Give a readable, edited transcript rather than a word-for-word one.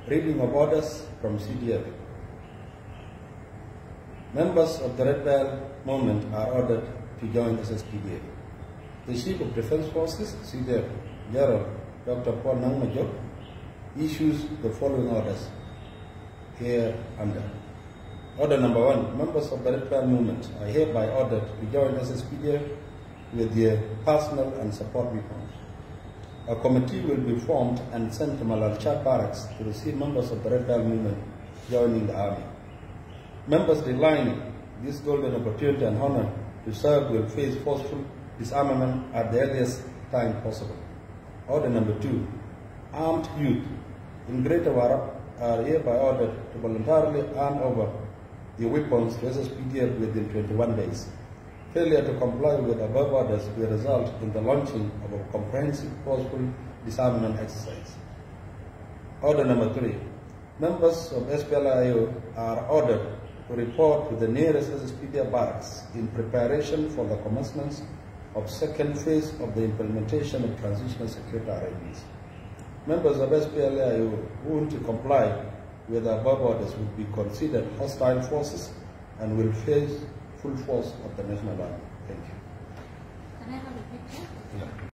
Reading of orders from CDF. Members of the Red Bell movement are ordered to join SSPDF. The Chief of Defense Forces, CDF, General Dr. Paul Nangmajok, issues the following orders here under. Order number 1, members of the Red Bell movement are hereby ordered to join SSPDF with their personnel and support weapons. A committee will be formed and sent to Malalchad Barracks to receive members of the Red Bell movement joining the army. Members declining this golden opportunity and honor to serve will face forceful disarmament at the earliest time possible. Order number 2, armed youth in Greater Warrap are hereby ordered to voluntarily hand over the weapons to SSPDF within 21 days. Failure to comply with above orders will result in the launching of a comprehensive forceful disarmament exercise. Order number 3, members of SPLIO are ordered to report to the nearest SSPDF barracks in preparation for the commencement of second phase of the implementation of transitional security arrangements. Members of SPLIO who want to comply with the above orders will be considered hostile forces and will face full force of the National Army. Thank you. Can I have a picture? Yeah.